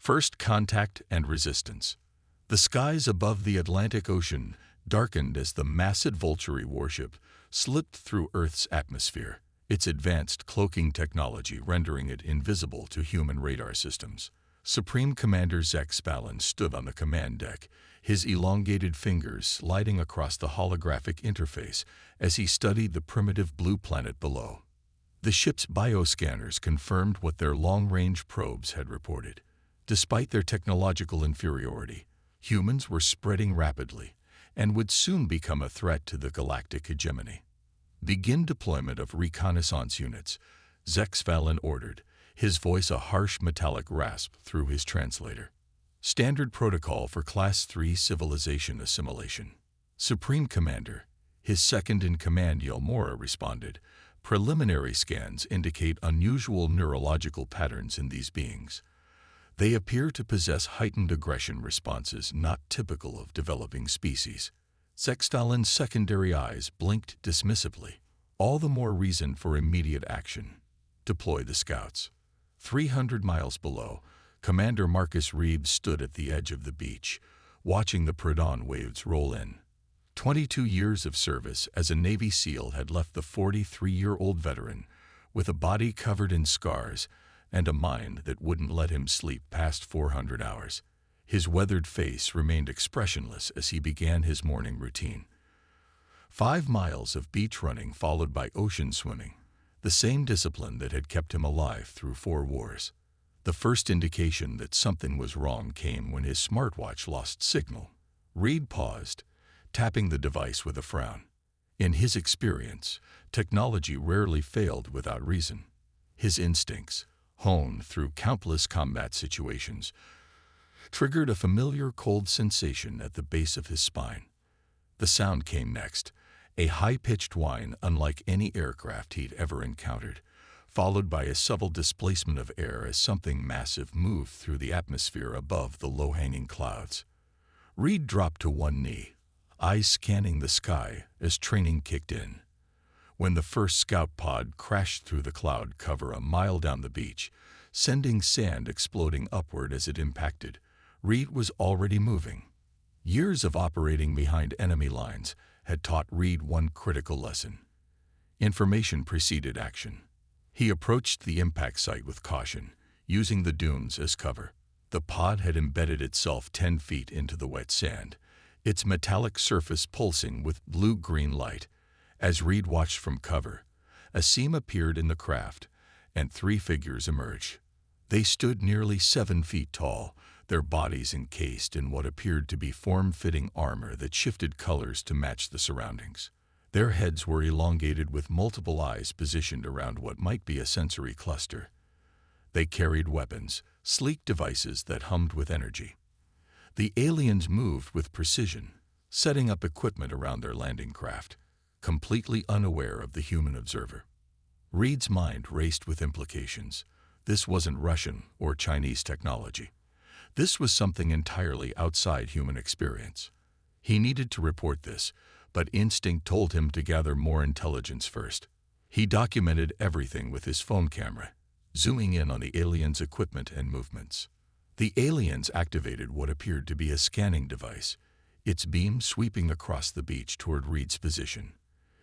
First contact and resistance. The skies above the Atlantic Ocean darkened as the massive Vulture warship slipped through Earth's atmosphere, its advanced cloaking technology rendering it invisible to human radar systems. Supreme Commander Zek Spallin stood on the command deck, his elongated fingers sliding across the holographic interface as he studied the primitive blue planet below. The ship's bioscanners confirmed what their long-range probes had reported. Despite their technological inferiority, humans were spreading rapidly and would soon become a threat to the galactic hegemony. Begin deployment of reconnaissance units, Zek Spallin ordered, his voice a harsh metallic rasp through his translator. Standard protocol for Class 3 civilization assimilation. Supreme Commander, his second-in-command Yelmora responded, preliminary scans indicate unusual neurological patterns in these beings. They appear to possess heightened aggression responses not typical of developing species. Zek Spallin's secondary eyes blinked dismissively. All the more reason for immediate action. Deploy the scouts. 300 miles below, Commander Marcus Reeves stood at the edge of the beach, watching the Pradon waves roll in. 22 years of service as a Navy SEAL had left the 43-year-old veteran with a body covered in scars and a mind that wouldn't let him sleep past 400 hours. His weathered face remained expressionless as he began his morning routine. 5 miles of beach running followed by ocean swimming, the same discipline that had kept him alive through 4 wars. The first indication that something was wrong came when his smartwatch lost signal. Reed paused, tapping the device with a frown. In his experience, technology rarely failed without reason. His instincts, honed through countless combat situations, triggered a familiar cold sensation at the base of his spine. The sound came next, a high-pitched whine unlike any aircraft he'd ever encountered, followed by a subtle displacement of air as something massive moved through the atmosphere above the low-hanging clouds. Reed dropped to one knee, eyes scanning the sky as training kicked in. When the first scout pod crashed through the cloud cover a mile down the beach, sending sand exploding upward as it impacted, Reed was already moving. Years of operating behind enemy lines had taught Reed one critical lesson. Information preceded action. He approached the impact site with caution, using the dunes as cover. The pod had embedded itself 10 feet into the wet sand, its metallic surface pulsing with blue-green light. As Reed watched from cover, a seam appeared in the craft, and 3 figures emerged. They stood nearly 7 feet tall, their bodies encased in what appeared to be form-fitting armor that shifted colors to match the surroundings. Their heads were elongated with multiple eyes positioned around what might be a sensory cluster. They carried weapons, sleek devices that hummed with energy. The aliens moved with precision, setting up equipment around their landing craft, completely unaware of the human observer. Reed's mind raced with implications. This wasn't Russian or Chinese technology. This was something entirely outside human experience. He needed to report this, but instinct told him to gather more intelligence first. He documented everything with his phone camera, zooming in on the aliens' equipment and movements. The aliens activated what appeared to be a scanning device, its beam sweeping across the beach toward Reed's position.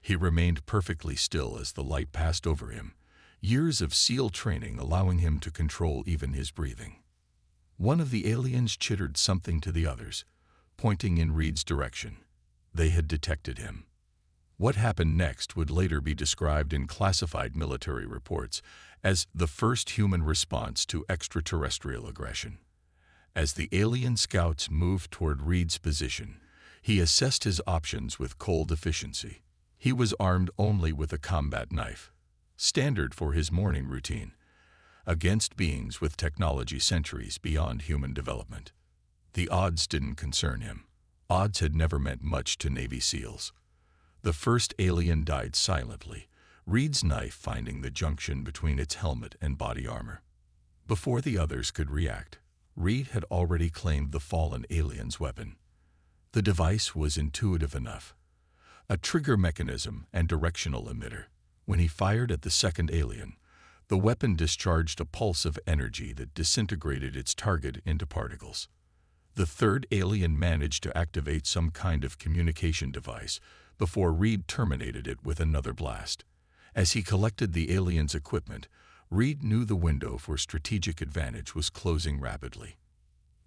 He remained perfectly still as the light passed over him, years of SEAL training allowing him to control even his breathing. One of the aliens chittered something to the others, pointing in Reed's direction. They had detected him. What happened next would later be described in classified military reports as the first human response to extraterrestrial aggression. As the alien scouts moved toward Reed's position, he assessed his options with cold efficiency. He was armed only with a combat knife, standard for his morning routine, against beings with technology centuries beyond human development. The odds didn't concern him. Odds had never meant much to Navy SEALs. The first alien died silently, Reed's knife finding the junction between its helmet and body armor. Before the others could react, Reed had already claimed the fallen alien's weapon. The device was intuitive enough. A trigger mechanism and directional emitter. When he fired at the second alien, The weapon discharged a pulse of energy that disintegrated its target into particles. The third alien managed to activate some kind of communication device before Reed terminated it with another blast. As he collected the alien's equipment, Reed knew the window for strategic advantage was closing rapidly.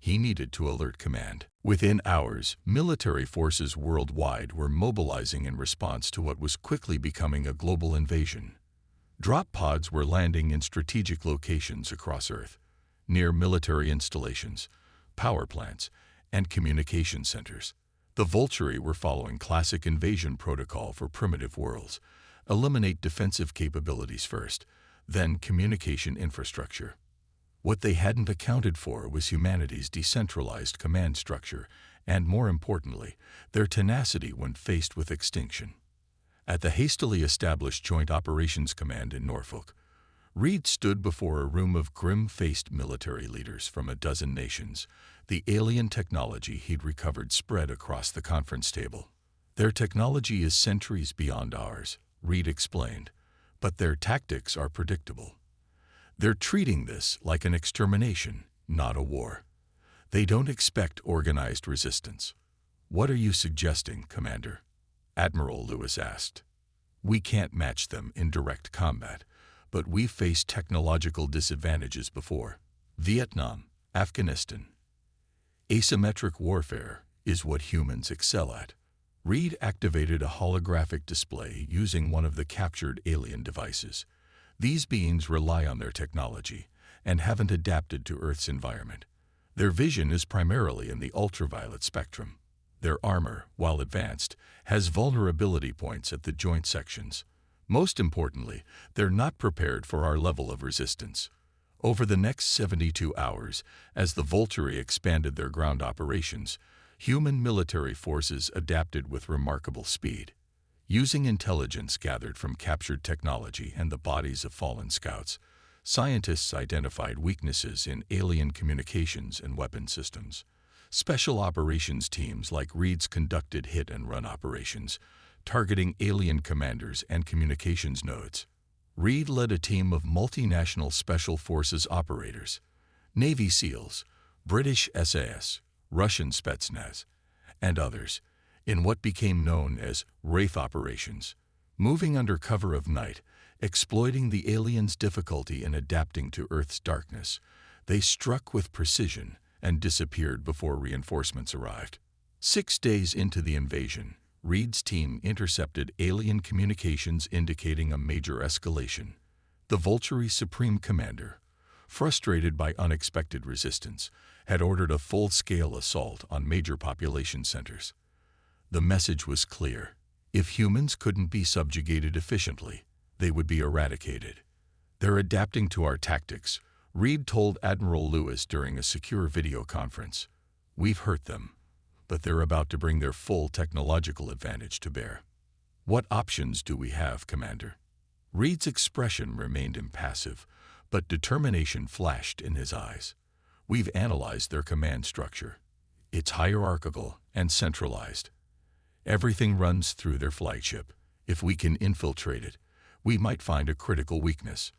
He needed to alert command. Within hours, military forces worldwide were mobilizing in response to what was quickly becoming a global invasion. Drop pods were landing in strategic locations across Earth, near military installations, power plants, and communication centers. The Vulturi were following classic invasion protocol for primitive worlds: eliminate defensive capabilities first, then communication infrastructure. What they hadn't accounted for was humanity's decentralized command structure and, more importantly, their tenacity when faced with extinction. At the hastily established Joint Operations Command in Norfolk, Reed stood before a room of grim-faced military leaders from a dozen nations. The alien technology he'd recovered spread across the conference table. "Their technology is centuries beyond ours," Reed explained, "but their tactics are predictable. They're treating this like an extermination, not a war. They don't expect organized resistance." "What are you suggesting, Commander?" Admiral Lewis asked. "We can't match them in direct combat, but we've faced technological disadvantages before. Vietnam, Afghanistan. Asymmetric warfare is what humans excel at." Reed activated a holographic display using one of the captured alien devices. These beings rely on their technology and haven't adapted to Earth's environment. Their vision is primarily in the ultraviolet spectrum. Their armor, while advanced, has vulnerability points at the joint sections. Most importantly, they're not prepared for our level of resistance. Over the next 72 hours, as the Vulturi expanded their ground operations, human military forces adapted with remarkable speed. Using intelligence gathered from captured technology and the bodies of fallen scouts, scientists identified weaknesses in alien communications and weapon systems. Special operations teams like Reed's conducted hit-and-run operations, targeting alien commanders and communications nodes. Reed led a team of multinational special forces operators, Navy SEALs, British SAS, Russian Spetsnaz, and others, in what became known as Wraith operations, moving under cover of night, exploiting the aliens' difficulty in adapting to Earth's darkness. They struck with precision and disappeared before reinforcements arrived. 6 days into the invasion, Reed's team intercepted alien communications indicating a major escalation. The Vulturi Supreme Commander, frustrated by unexpected resistance, had ordered a full-scale assault on major population centers. The message was clear: if humans couldn't be subjugated efficiently, they would be eradicated. "They're adapting to our tactics," Reed told Admiral Lewis during a secure video conference. "We've hurt them, but they're about to bring their full technological advantage to bear." "What options do we have, Commander?" Reed's expression remained impassive, but determination flashed in his eyes. "We've analyzed their command structure. It's hierarchical and centralized. Everything runs through their flagship. If we can infiltrate it, we might find a critical weakness."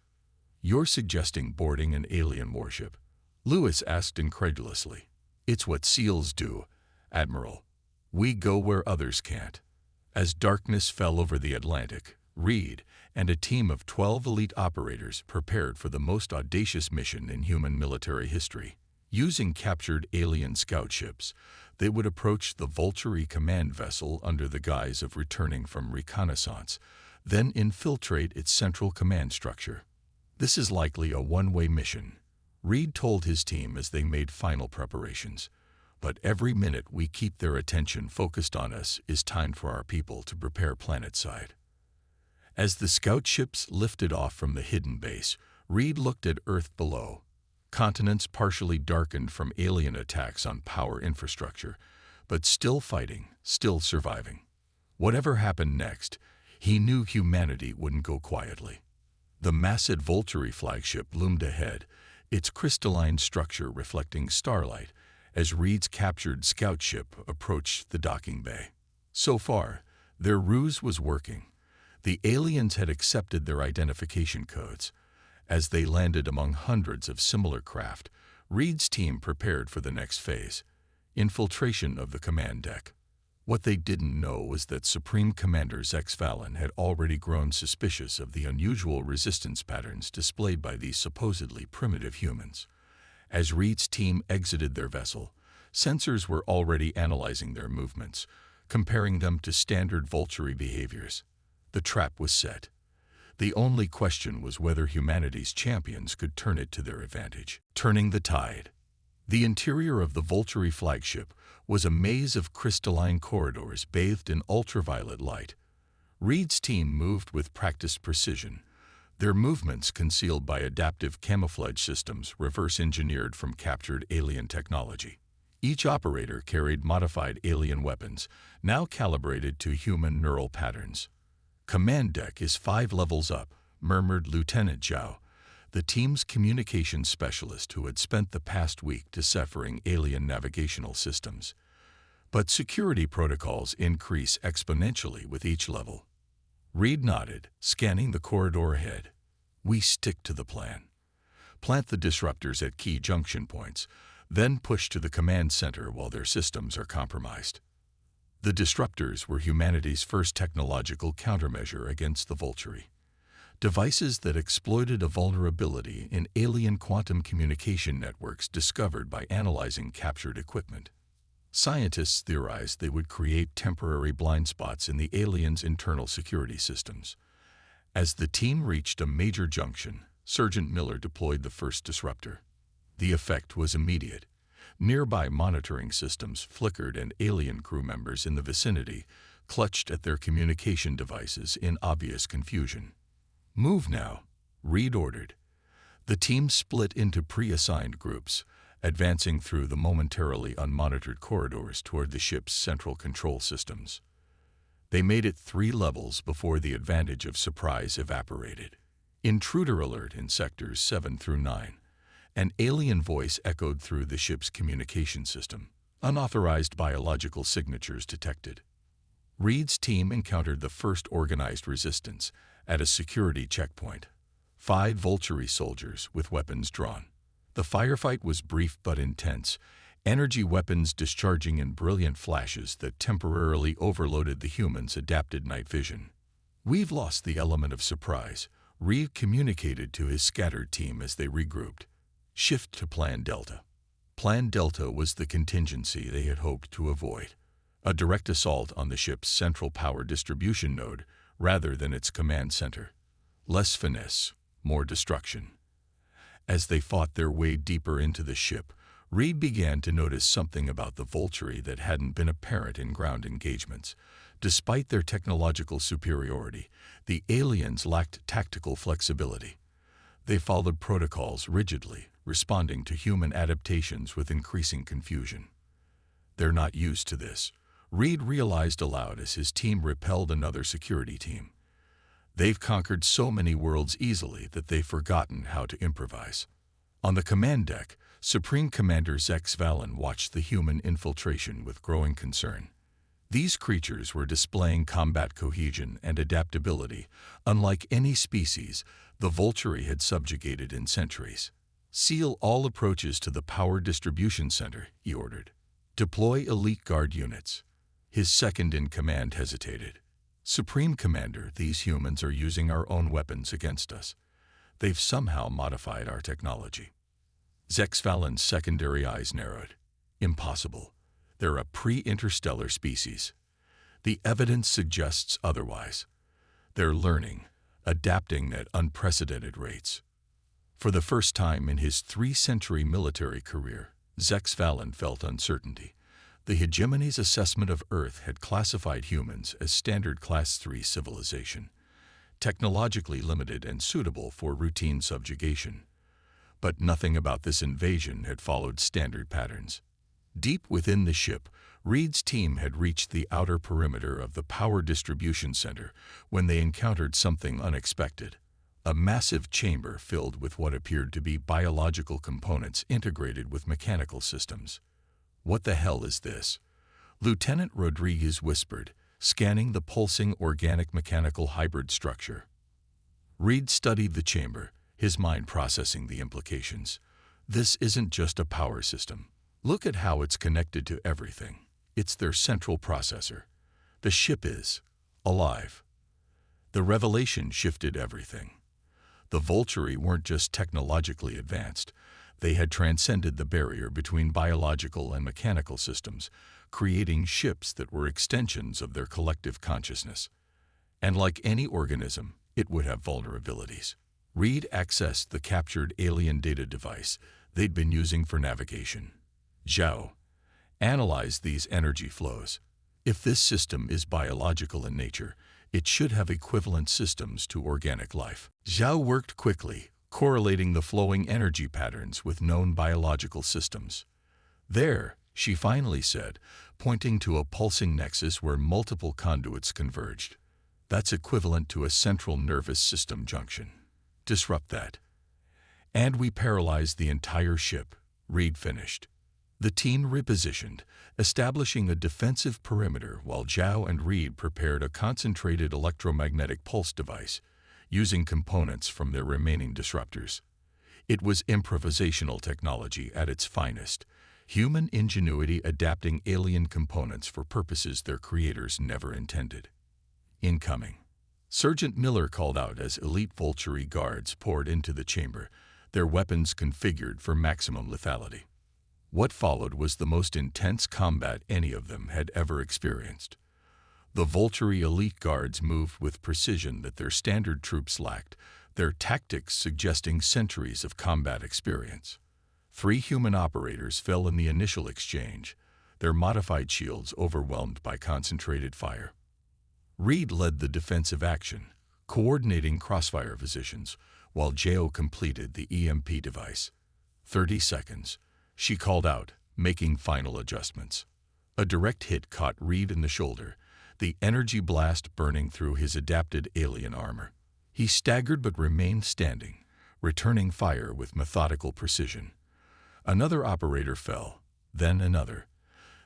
"You're suggesting boarding an alien warship?" Lewis asked incredulously. "It's what SEALs do, Admiral. We go where others can't." As darkness fell over the Atlantic, Reed and a team of 12 elite operators prepared for the most audacious mission in human military history. Using captured alien scout ships, they would approach the Vulturi command vessel under the guise of returning from reconnaissance, then infiltrate its central command structure. "This is likely a one-way mission," Reed told his team as they made final preparations. "But every minute we keep their attention focused on us is time for our people to prepare planetside." As the scout ships lifted off from the hidden base, Reed looked at Earth below. Continents partially darkened from alien attacks on power infrastructure, but still fighting, still surviving. Whatever happened next, he knew humanity wouldn't go quietly. The massive Vulturi flagship loomed ahead, its crystalline structure reflecting starlight, as Reed's captured scout ship approached the docking bay. So far, their ruse was working. The aliens had accepted their identification codes. As they landed among hundreds of similar craft, Reed's team prepared for the next phase, infiltration of the command deck. What they didn't know was that Supreme Commander Zex Valen had already grown suspicious of the unusual resistance patterns displayed by these supposedly primitive humans. As Reed's team exited their vessel, sensors were already analyzing their movements, comparing them to standard vulture behaviors. The trap was set. The only question was whether humanity's champions could turn it to their advantage. Turning the tide. The interior of the Vulture flagship was a maze of crystalline corridors bathed in ultraviolet light. Reed's team moved with practiced precision, their movements concealed by adaptive camouflage systems reverse-engineered from captured alien technology. Each operator carried modified alien weapons, now calibrated to human neural patterns. "Command deck is 5 levels up," murmured Lieutenant Zhao, the team's communications specialist who had spent the past week deciphering alien navigational systems. But security protocols increase exponentially with each level. Reed nodded, scanning the corridor ahead. "We stick to the plan. Plant the disruptors at key junction points, then push to the command center while their systems are compromised." The disruptors were humanity's first technological countermeasure against the Vulture. Devices that exploited a vulnerability in alien quantum communication networks discovered by analyzing captured equipment. Scientists theorized they would create temporary blind spots in the aliens' internal security systems. As the team reached a major junction, Sergeant Miller deployed the first disruptor. The effect was immediate. Nearby monitoring systems flickered and alien crew members in the vicinity clutched at their communication devices in obvious confusion. "Move now," Reed ordered. The team split into pre-assigned groups, advancing through the momentarily unmonitored corridors toward the ship's central control systems. They made it 3 levels before the advantage of surprise evaporated. "Intruder alert in sectors 7 through 9. An alien voice echoed through the ship's communication system. Unauthorized biological signatures detected. Reed's team encountered the first organized resistance at a security checkpoint. 5 Vulture soldiers with weapons drawn. The firefight was brief but intense, energy weapons discharging in brilliant flashes that temporarily overloaded the humans' adapted night vision. "We've lost the element of surprise," Reed communicated to his scattered team as they regrouped. "Shift to Plan Delta." Plan Delta was the contingency they had hoped to avoid. A direct assault on the ship's central power distribution node rather than its command center. Less finesse, more destruction. As they fought their way deeper into the ship, Reed began to notice something about the Vulture that hadn't been apparent in ground engagements. Despite their technological superiority, the aliens lacked tactical flexibility. They followed protocols rigidly, responding to human adaptations with increasing confusion. "They're not used to this," Reed realized aloud as his team repelled another security team. "They've conquered so many worlds easily that they've forgotten how to improvise." On the command deck, Supreme Commander Zex Valen watched the human infiltration with growing concern. These creatures were displaying combat cohesion and adaptability, unlike any species the Vulture had subjugated in centuries. "Seal all approaches to the power distribution center," he ordered. "Deploy elite guard units." His second-in-command hesitated. "Supreme Commander, these humans are using our own weapons against us. They've somehow modified our technology." Zex Valen's secondary eyes narrowed. "Impossible. They're a pre-interstellar species. The evidence suggests otherwise. They're learning, adapting at unprecedented rates." For the first time in his 3-century military career, Zex Valen felt uncertainty. The hegemony's assessment of Earth had classified humans as standard Class 3 civilization, technologically limited and suitable for routine subjugation. But nothing about this invasion had followed standard patterns. Deep within the ship, Reed's team had reached the outer perimeter of the power distribution center when they encountered something unexpected. A massive chamber filled with what appeared to be biological components integrated with mechanical systems. "What the hell is this?" Lieutenant Rodriguez whispered, scanning the pulsing organic-mechanical hybrid structure. Reed studied the chamber, his mind processing the implications. This isn't just a power system. Look at how it's connected to everything. It's their central processor. The ship is alive. The revelation shifted everything. The Vulturi weren't just technologically advanced. They had transcended the barrier between biological and mechanical systems, creating ships that were extensions of their collective consciousness. And like any organism, it would have vulnerabilities. Reed accessed the captured alien data device they'd been using for navigation. Zhao analyzed these energy flows. If this system is biological in nature, it should have equivalent systems to organic life. Zhao worked quickly, correlating the flowing energy patterns with known biological systems. There, she finally said, pointing to a pulsing nexus where multiple conduits converged. That's equivalent to a central nervous system junction. Disrupt that. And we paralyzed the entire ship, Reed finished. The team repositioned, establishing a defensive perimeter while Zhao and Reed prepared a concentrated electromagnetic pulse device, using components from their remaining disruptors. It was improvisational technology at its finest, human ingenuity adapting alien components for purposes their creators never intended. Incoming. Sergeant Miller called out as elite Vulturi guards poured into the chamber, their weapons configured for maximum lethality. What followed was the most intense combat any of them had ever experienced. The Vulturi elite guards moved with precision that their standard troops lacked, their tactics suggesting centuries of combat experience. 3 human operators fell in the initial exchange, their modified shields overwhelmed by concentrated fire. Reed led the defensive action, coordinating crossfire positions, while Zhao completed the EMP device. 30 seconds. She called out, making final adjustments. A direct hit caught Reed in the shoulder, the energy blast burning through his adapted alien armor. He staggered but remained standing, returning fire with methodical precision. Another operator fell, then another.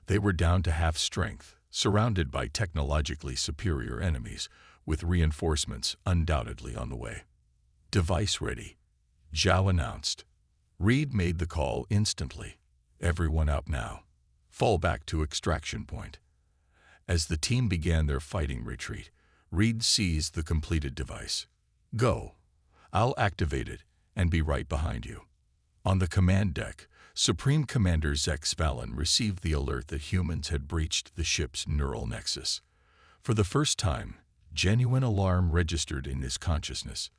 They were down to half strength, surrounded by technologically superior enemies, with reinforcements undoubtedly on the way. Device ready, Zhao announced. Reed made the call instantly. Everyone out now. Fall back to extraction point. As the team began their fighting retreat, Reed seized the completed device. Go. I'll activate it and be right behind you. On the command deck, Supreme Commander Zex Valen received the alert that humans had breached the ship's neural nexus. For the first time, genuine alarm registered in his consciousness.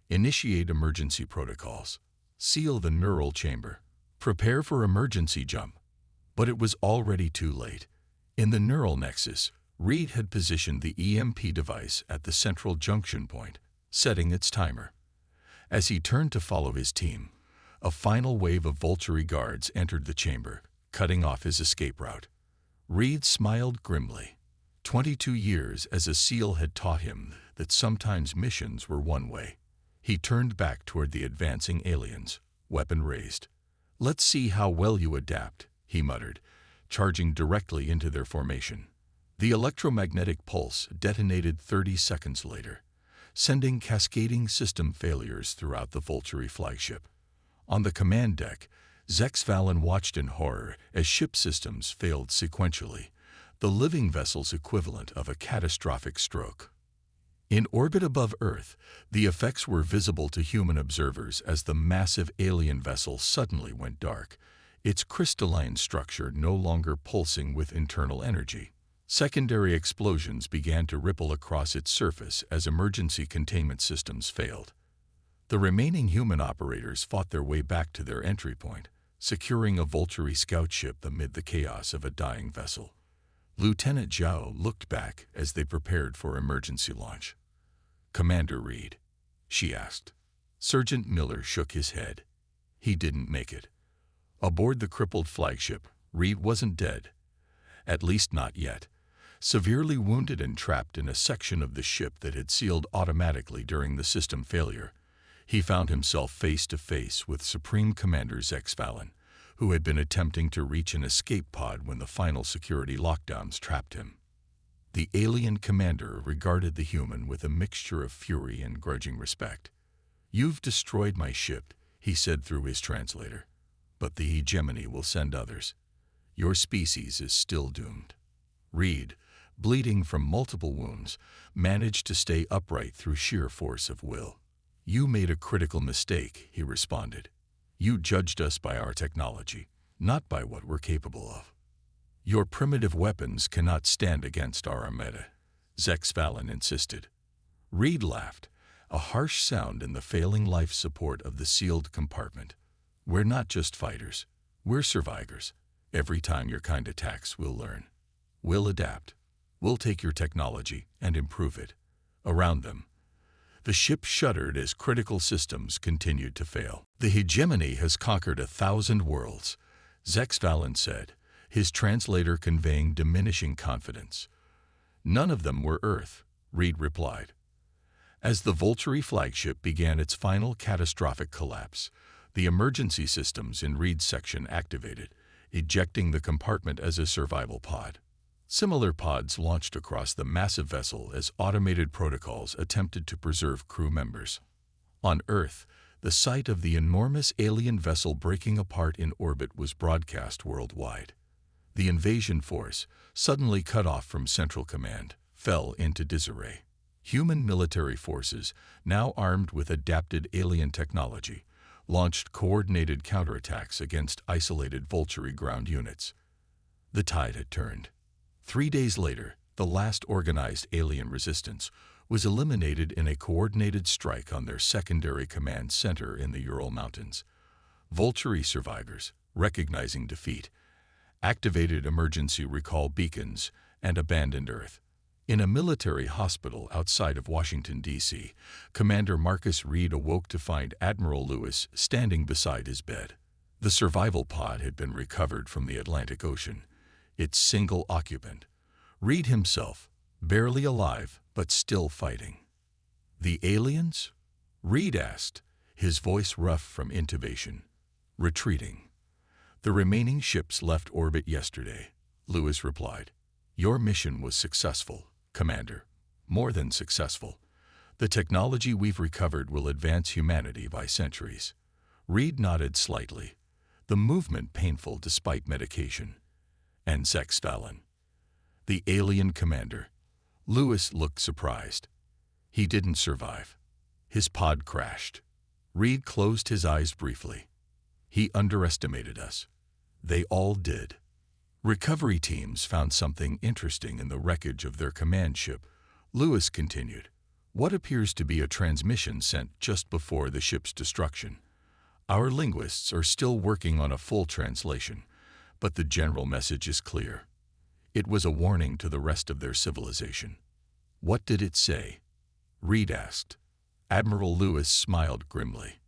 Initiate emergency protocols. Seal the neural chamber. Prepare for emergency jump. But it was already too late. In the neural nexus, Reed had positioned the EMP device at the central junction point, setting its timer. As he turned to follow his team, a final wave of Vulturi guards entered the chamber, cutting off his escape route. Reed smiled grimly. 22 years as a SEAL had taught him that sometimes missions were one way. He turned back toward the advancing aliens, weapon raised. Let's see how well you adapt, he muttered, charging directly into their formation. The electromagnetic pulse detonated 30 seconds later, sending cascading system failures throughout the Vulturi flagship. On the command deck, Zex Valen watched in horror as ship systems failed sequentially, the living vessel's equivalent of a catastrophic stroke. In orbit above Earth, the effects were visible to human observers as the massive alien vessel suddenly went dark, its crystalline structure no longer pulsing with internal energy. Secondary explosions began to ripple across its surface as emergency containment systems failed. The remaining human operators fought their way back to their entry point, securing a Vulturi scout ship amid the chaos of a dying vessel. Lieutenant Zhao looked back as they prepared for emergency launch. Commander Reed, she asked. Sergeant Miller shook his head. He didn't make it. Aboard the crippled flagship, Reed wasn't dead. At least not yet. Severely wounded and trapped in a section of the ship that had sealed automatically during the system failure, he found himself face to face with Supreme Commander Zex Valen, who had been attempting to reach an escape pod when the final security lockdowns trapped him. The alien commander regarded the human with a mixture of fury and grudging respect. "You've destroyed my ship," he said through his translator. "But the hegemony will send others. Your species is still doomed." Reed, bleeding from multiple wounds, managed to stay upright through sheer force of will. "You made a critical mistake," he responded. "You judged us by our technology, not by what we're capable of. Your primitive weapons cannot stand against our armada," Zexfallen insisted. Reed laughed, a harsh sound in the failing life support of the sealed compartment. "We're not just fighters. We're survivors. Every time your kind attacks, we'll learn. We'll adapt. We'll take your technology and improve it." Around them, the ship shuddered as critical systems continued to fail. "The hegemony has conquered 1,000 worlds," Zexfallen said, his translator conveying diminishing confidence. "None of them were Earth," Reed replied. As the Volturi flagship began its final catastrophic collapse, the emergency systems in Reed's section activated, ejecting the compartment as a survival pod. Similar pods launched across the massive vessel as automated protocols attempted to preserve crew members. On Earth, the sight of the enormous alien vessel breaking apart in orbit was broadcast worldwide. The invasion force, suddenly cut off from Central Command, fell into disarray. Human military forces, now armed with adapted alien technology, launched coordinated counterattacks against isolated Volturi ground units. The tide had turned. 3 days later, the last organized alien resistance was eliminated in a coordinated strike on their secondary command center in the Ural Mountains. Volturi survivors, recognizing defeat, activated emergency recall beacons and abandoned Earth. In a military hospital outside of Washington, D.C., Commander Marcus Reed awoke to find Admiral Lewis standing beside his bed. The survival pod had been recovered from the Atlantic Ocean, its single occupant, Reed himself, barely alive but still fighting. "The aliens?" Reed asked, his voice rough from intubation. "Retreating. The remaining ships left orbit yesterday," Lewis replied. "Your mission was successful, Commander. More than successful. The technology we've recovered will advance humanity by centuries." Reed nodded slightly, the movement painful despite medication. "And Zexfallen, the alien commander." Lewis looked surprised. "He didn't survive. His pod crashed." Reed closed his eyes briefly. "He underestimated us. They all did." Recovery teams found something interesting in the wreckage of their command ship. Lewis continued, "What appears to be a transmission sent just before the ship's destruction. Our linguists are still working on a full translation, but the general message is clear. It was a warning to the rest of their civilization." "What did it say?" Reed asked. Admiral Lewis smiled grimly.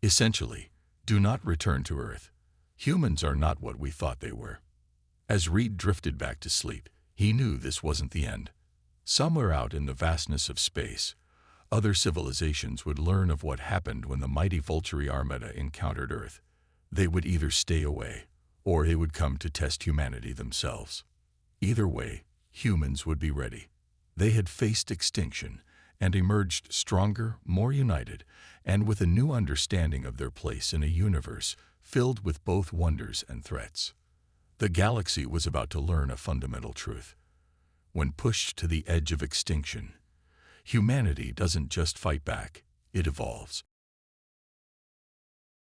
"Essentially, do not return to Earth. Humans are not what we thought they were." As Reed drifted back to sleep, he knew this wasn't the end. Somewhere out in the vastness of space, other civilizations would learn of what happened when the mighty Volturi Armada encountered Earth. They would either stay away, or they would come to test humanity themselves. Either way, humans would be ready. They had faced extinction and emerged stronger, more united, and with a new understanding of their place in a universe filled with both wonders and threats. The galaxy was about to learn a fundamental truth. When pushed to the edge of extinction, humanity doesn't just fight back, it evolves.